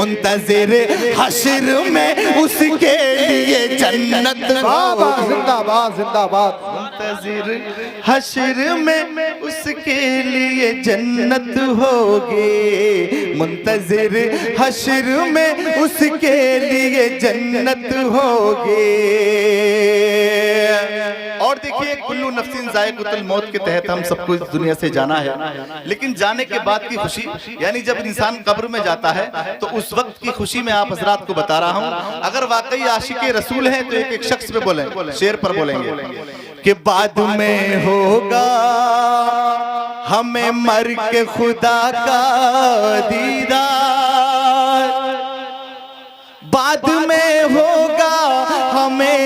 मुंतजिर हश्र में उसके लिए जन्नत होगी। जिंदाबाद जिंदाबाद। मुंतजिर हश्र में उसके लिए जन्नत होगी, मुंतजिर हश्र में उसके लिए जन्नत होगी। और देखिए कुल्लू नफ्सिन ज़ाइक़ुतुल मौत के तहत हम सबको इस दुनिया से जाना है, लेकिन जाने के बाद की खुशी, यानी जब इंसान कब्र में जाता है तो उस वक्त की खुशी में आप हजरात को बता रहा हूँ। अगर वाकई आशिक रसूल हैं तो एक एक शख्स पे बोलें, शेर पर बोलेंगे कि बाद में होगा हमें मर के खुदा का दीदार, बाद में होगा हमें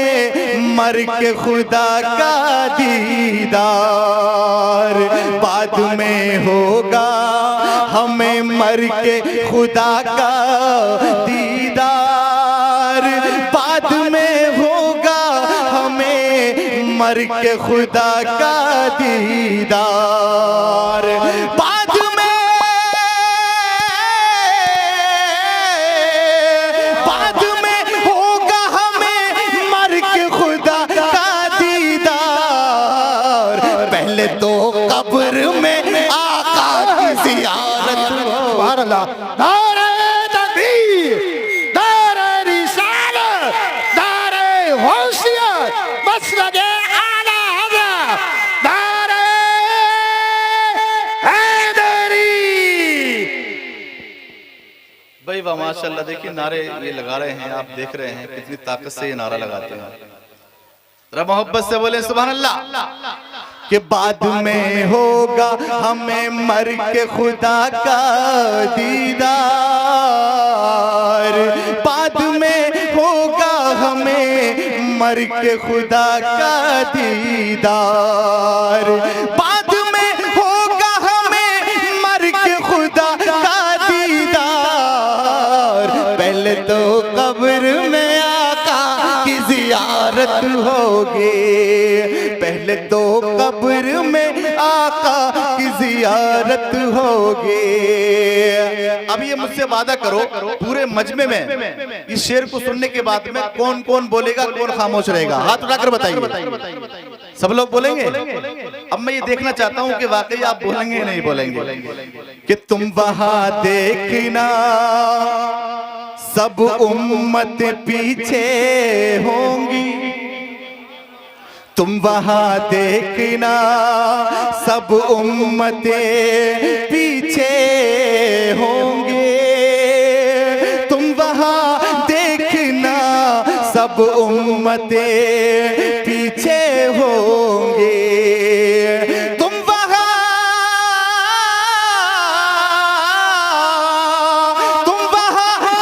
मर के खुदा का दीदार, बाद में होगा हमें मर के खुदा का दीदार, बाद में होगा हमें मर के खुदा का दीदार, बाद में होगा हमें मर के खुदा का दीदार। पहले तो कब्र में आका की ज़ियारत हो। नारे तकबीर, नारे रिसालत, नारे गौसियत, मसलके आला हज़रत, नारे हैदरी। भाई वाह माशाल्लाह, देखिए नारे ये लगा रहे हैं, आप देख रहे हैं कितनी ताकत से ये नारा लगाते हैं। जरा मोहब्बत से बोले सुभान अल्लाह। कि बाद में होगा हमें मर के खुदा का दीदार, बाद में होगा हमें मर के खुदा का दीदार, बाद में होगा हमें मर के खुदा का दीदार। पहले तो कब्र में आका की ज़ियारत होगी, पहले तो कब्र में आका की ज़ियारत होगी। अब ये मुझसे वादा करो, पूरे मजमे में इस शेर को सुनने के बाद में कौन कौन बोलेगा, कौन खामोश रहेगा? हाथ उठाकर बताइए। सब लोग बोलेंगे? अब मैं ये देखना चाहता हूँ कि वाकई आप बोलेंगे नहीं बोलेंगे। कि तुम वहां देखना सब उम्मत पीछे होंगी, तुम वहां देखना सब उम्मतें पीछे होंगे, तुम वहां देखना सब उम्मतें पीछे होंगे, तुम वहां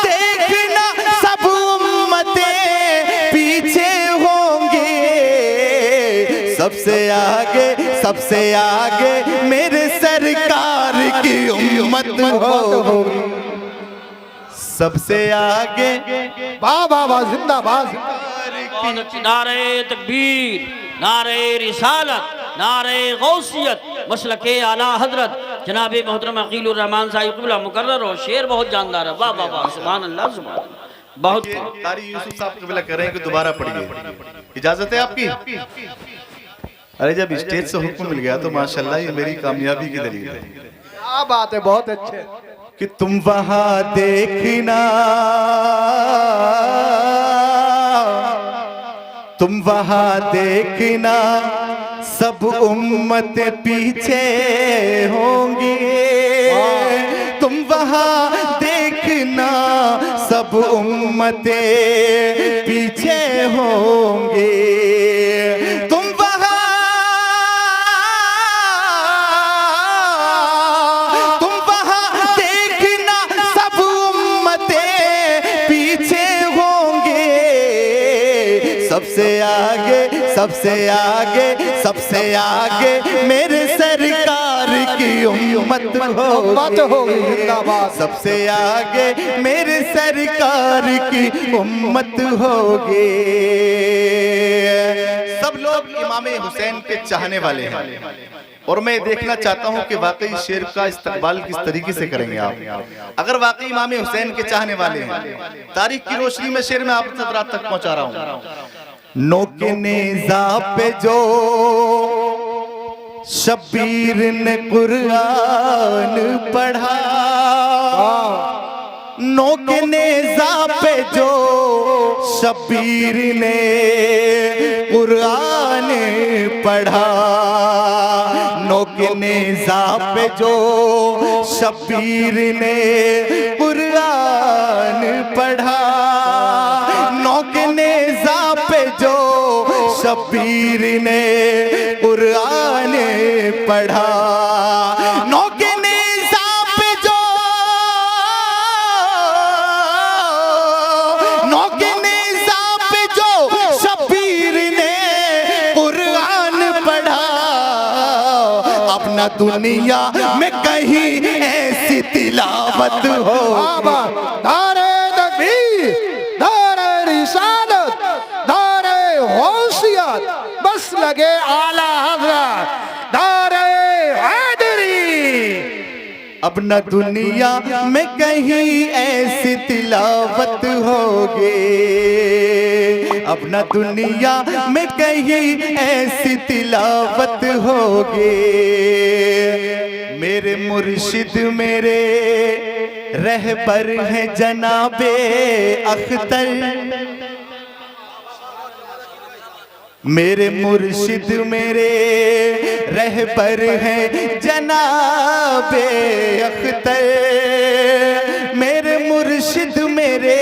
देखना सब उम्मतें पीछे होंगे। सबसे आगे मेरे सरकार की उम्मत होगी, सबसे आगे। वाह वाह वाह, जिंदाबाद। नारे तकबीर, नारे रिसालत, नारे गौसियत, मसलके आला हजरत जनाब मोहतरम अकीलुर रहमान साहिब क़िबला मुकर्रर हो। शेर बहुत जानदार है। वाह वाह वाह, सुभान अल्लाह सुभान अल्लाह। बहुत कारी यूसुफ साहब क़िबला कह रहे हैं कि दोबारा पढ़िए, इजाजत है आपकी? अरे जब स्टेज से हुक्म मिल गया तो माशाल्लाह ये मेरी कामयाबी की दलील है। क्या बात है, बहुत अच्छे। कि तुम वहां देखना, तुम वहां देखना सब उम्मत पीछे होंगी, तुम वहां देखना सब उम्मतें पीछे होंगे, तुम वहां देखना सब उम्मतें पीछे होंगे। सबसे आगे मेरे सरकार की उम्मत होगी, सबसे आगे मेरे सरकार की उम्मत होगी। सब लोग इमाम हुसैन के चाहने वाले हैं, और मैं देखना चाहता हूं कि वाकई शेर का इस्तकबाल किस तरीके से करेंगे आप। अगर वाकई इमाम हुसैन के चाहने वाले हैं, तारीख की रोशनी में शेर में आप रात तक पहुंचा रहा हूं। नोके नेज़ा पे जो शबीर ने कुरान पढ़ा, नोके नेज़ा पे जो शबीर ने कुरान पढ़ा, नोके नेज़ा पे जो शबीर ने कुरान पढ़ा, नोके नेज़ा पे जो शबीर ने कुरान पढ़ा, नोके नेज़ा पे जो, नोके नेज़ा पे जो शबीर ने कुरान पढ़ा, अपना दुनिया में कहीं ऐसी तिलावत हो। नारे तकबीर, नारे रिसालत, नारे गौसियत, बस लगे आला हज़रत, नारे हैदरी। अपना दुनिया में कहीं ऐसी तिलावत होगी, अपना दुनिया में कहीं ऐसी तिलावत होगी। मेरे मुर्शिद मेरे रहबर हैं जनाबे अख्तर, मेरे मुर्शिद मेरे रहबर हैं जनाबे अख्तर, मेरे मुर्शिद मेरे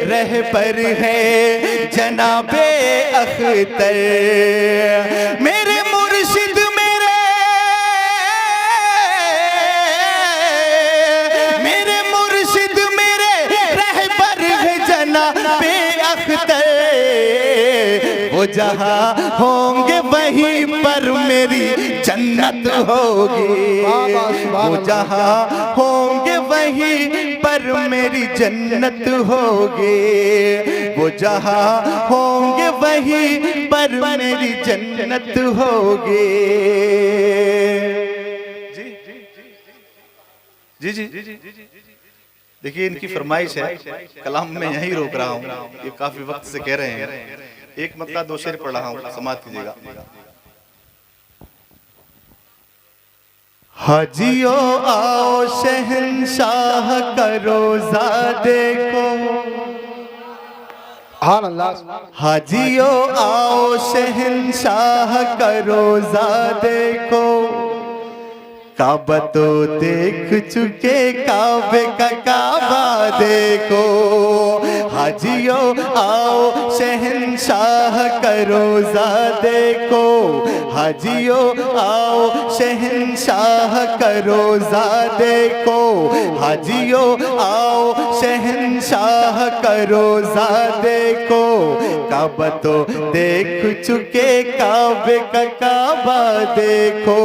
रहबर हैं जनाबे अख्तर, मेरे मुर्शिद मेरे मुर्शिद मेरे रहबर हैं जनाबे अख्तर। वो जहाँ होंगे वहीं पर मेरी जन्नत होगी, वो जहाँ होंगे वहीं पर मेरी जन्नत होगी, वो जहाँ होंगे वहीं पर मेरी जन्नत होगी। जी जी जी देखिए, इनकी फरमाइश है, कलाम में यहीं रोक रहा हूँ, ये काफी वक्त से कह रहे हैं। एक मतलब दो शेर पढ़ रहा हूँ, समाप्त कीजिएगा। हाजियो आओ शहंशाह का रोजा देखो, हाजियो आओ शहंशाह का रोजा देखो, काबा तो देख चुके काबे का काबा देखो, हाजियो आओ शहंशाह का रोजा देखो, हाजियो आओ शहंशाह का रोजा देखो, हाजियो आओ शहंशाह का रोजा देखो, काबा तो देख चुके काबे का काबा देखो,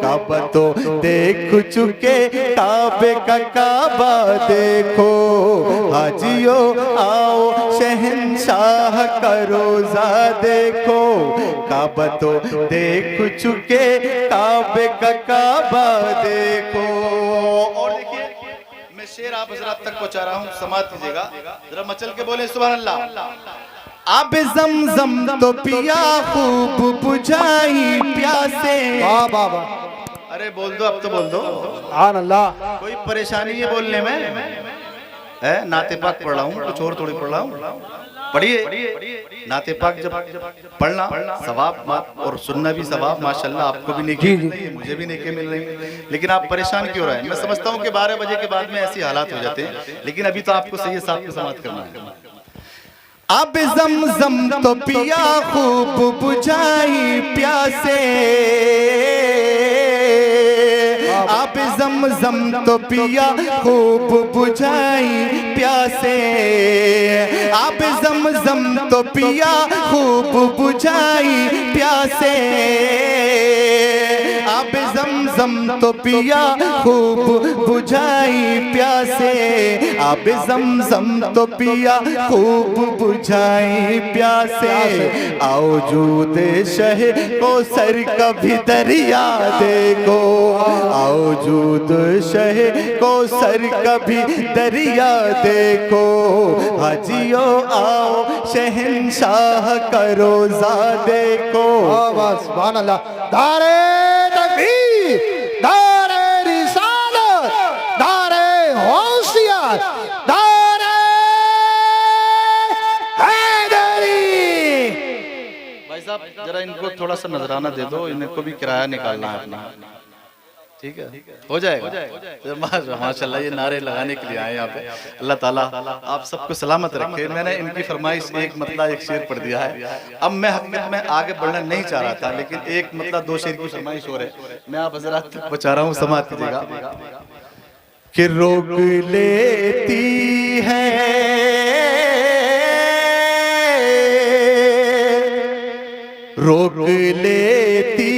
काबा तो देख चुके काबे का काबा देखो, हाजियो आओ शहंशाह का रोजा देखो, काबा तो देख चुके काबे का काबा देखो। और देखिए, मैं शेर आप हजरात तक पहुंचा रहा हूँ, समाप्त कीजिएगा। जरा मचल के बोले सुभान अल्लाह। अब जमजम तो पिया खूब बुझाई प्यासे, अरे बोल दो, अब तो बोल दो। सुभान अल्लाह। कोई परेशानी है बोलने में? है नाते पाक पढ़ रहा हूँ, कुछ और थोड़ी पढ़ रहा हूँ। पढ़िए नाते पाक, जब पढ़ना सवाब और सुनना भी सवाब, माशाल्लाह आपको भी नेकी मिल रही है, मुझे भी नेकी मिल रही है। लेकिन आप परेशान क्यों रहे हैं? मैं समझता हूँ कि 12 बजे के बाद में ऐसी हालात हो जाते हैं, लेकिन अभी तो आपको सही साथ में समाप्त करना है। अब जमजम तो पिया खूब बुझाई प्यासे, अब जमजम तो पिया खूब बुझाई प्यासे, अब जमजम तो पिया खूब बुझाई प्यासे, अब जमजम तो पिया खूब बुझाई प्यासे, अब जमजम तो पिया खूब बुझाई प्यासे। आओ जूद शह को सर कभी दरिया देखो, आओ जूद शह को सर कभी दरिया देखो। हाजियो आओ शहंशाह का रोजा देखो। सुभान अल्लाह। नारे तकबीर, नारे रिसालत, नारे गौसियत, नारे हैदरी। भाई साहब जरा इनको थोड़ा सा नजराना दे दो, इनको भी किराया निकालना है अपना, ठीक है? हो जाएगा। माशाल्लाह ये नारे लगाने के लिए आए यहाँ पे। अल्लाह ताला आप सबको सलामत रखे। मैंने इनकी फरमाइश एक मतलब एक शेर पढ़ दिया है। अब मैं हकीकत में आगे बढ़ना नहीं चाह रहा था, लेकिन एक मतलब दो शेर की फरमाइश हो रहे, मैं आप हजरात तक बचा रहा हूँ, समाज कीजिएगा। कि रोक लेती है रोक लेती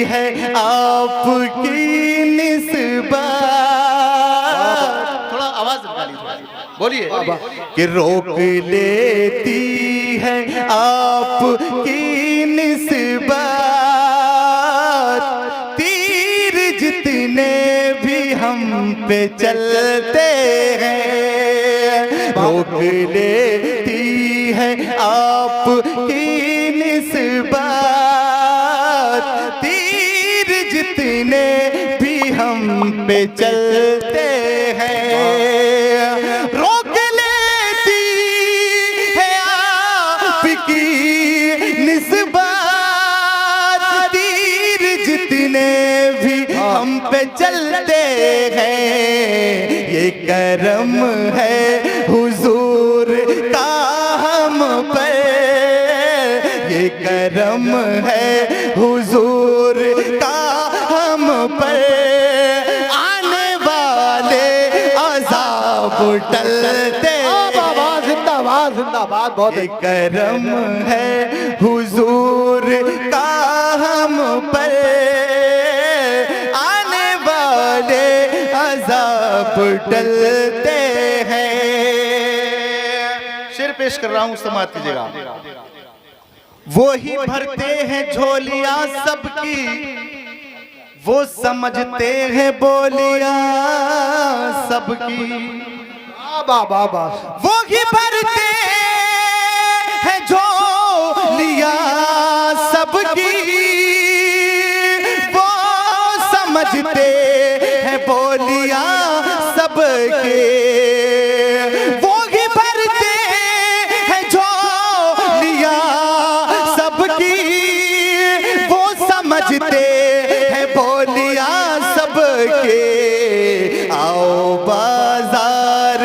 है आपकी निस्बत। थोड़ा आवाज निकालिए, बोलिए। कि रोक लेती है आपकी निस्बत, तीर जितने भी हम पे चलते हैं। रोक लेती है आपकी निस्बत, तीर जितने भी हम पे चलते हैं। रोक लेती है आपकी निस्बत, तीर जितने भी हम पे चलते हैं। ये करम है हुजूर का हम पर, ये करम है हुजूर का हम पर। आने वाले अज़ाब टलते, जिंदाबाद जिंदाबाद। बहुत ये करम है हुजूर का हम पर, आने वाले अज़ाब टलते हैं। शेर पेश कर रहा हूँ, समाज कीजिएगा। वो ही भरते हैं झोलियां सबकी, वो समझते हैं बोलियां सबकी। बाबा वो ही भरते हैं झोलियां सबकी, वो समझते हैं बोलियां सबके। वो ही भरते हैं झोलियां सबकी, वो समझते हैं बोलियां सबके। आओ बाजार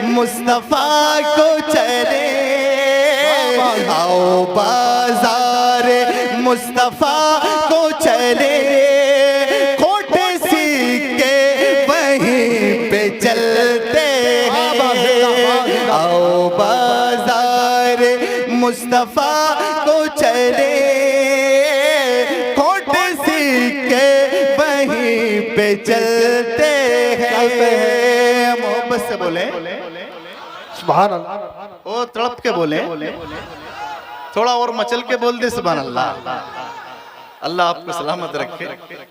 मुस्तफा को चले, आओ बाजार मुस्तफा को चले। खोटे सिक्के वहीं पे चलते हैं। आओ बाजार मुस्तफा को चले, खोटे सिक्के वहीं पे चलते हैं। मोहब्बत से बोले, सुभान अल्लाह। ओ तड़प के बोले, थोड़ा और मचल के बोल दे सुभान अल्लाह। अल्लाह आपको सलामत रखे।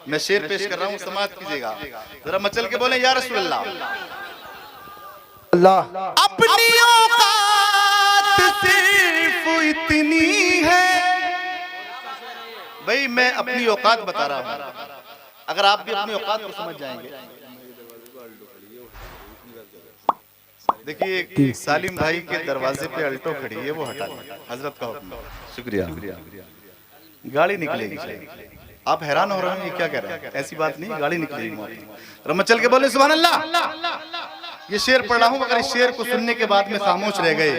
मैं शेर पेश कर रहा हूँ, समाज कीजिएगा। जरा मचल के बोले या रसूल अल्लाह। अल्लाह अपनी औकात सिर्फ इतनी है। भाई मैं अपनी औकात बता रहा हूँ, अगर आप भी अपनी औकात को समझ जाएंगे। देखिए एक सालिम भाई के दरवाजे पे अल्टो खड़ी है, वो हटा लें। हजरत का हुक्म। शुक्रिया। गाड़ी निकलेगी। आप हैरान हो रहे हैं, ये क्या कह रहे हैं? ऐसी बात नहीं, गाड़ी निकलेगी। रमचल के बोले सुभान अल्लाह। ये शेर पढ़ रहा हूँ, अगर इस शेर को सुनने के बाद में खामोश रह गए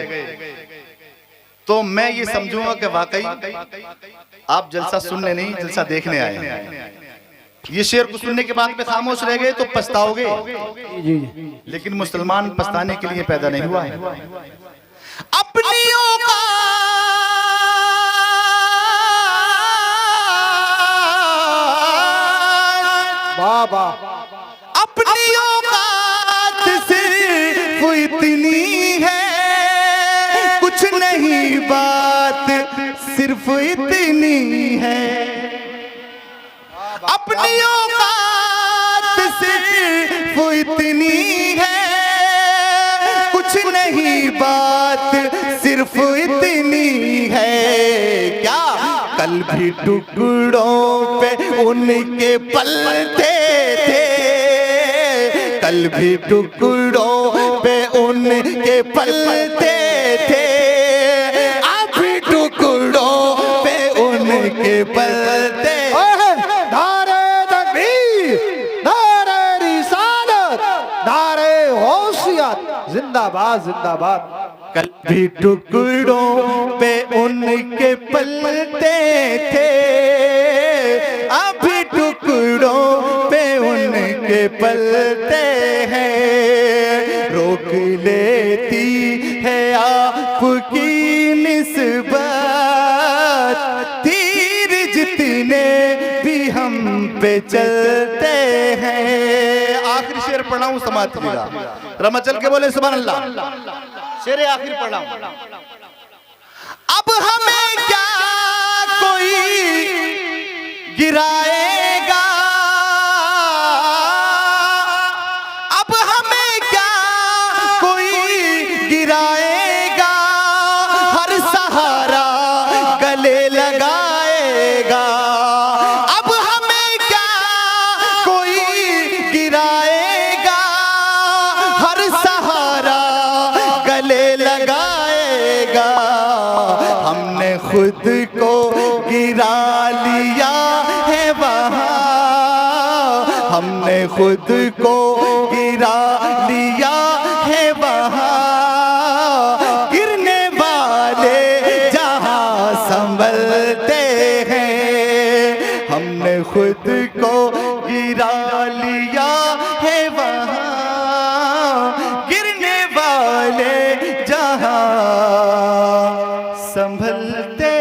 तो मैं ये समझूंगा कि वाकई आप जलसा सुनने नहीं, जलसा देखने आए हैं। ये शेर को सुनने के बाद में खामोश रह गए तो पछताओगे, लेकिन मुसलमान पछताने के लिए पैदा नहीं हुआ है। अपनी औकात वाह वाह अपनी औकात सिर्फ इतनी है, कुछ नहीं बात सिर्फ इतनी है। अपनी औकात सिर्फ इतनी है, कुछ नहीं बात सिर्फ इतनी है। क्या कल भी टुकड़ों पे उनके पलते थे, कल भी टुकड़ों पे उनके पलते थे, अभी टुकड़ों पे उनके पलते। नारे तकबीर, नारे रिसालत, नारे गौसियत, जिंदाबाद जिंदाबाद। कल भी टुकड़ों पे उनके पलते थे, अभी टुकड़ों पे उनके पलते हैं। रोक लेती है आपकी निस्बत, तीर जितने भी हम पे चलते हैं। आखिरी शेर पढ़ा हूं, समाज कीजिएगा, रमा चल के बोले सुभान अल्लाह। शेर आखिर पढ़ा हूं। अब हमें क्या कोई गिराएगा, अब हमें क्या कोई गिराएगा, हर सहारा गले लगाएगा। अब हमें क्या कोई गिराएगा, हर सहारा गले लगाएगा। हमने खुद को गिरा लिया है वहाँ, हमने खुद को गिरा लिया है वहाँ। गिरने वाले जहाँ संभलते हैं, हमने खुद को गिरा लिया है वहाँ। गिरने वाले जहाँ संभलते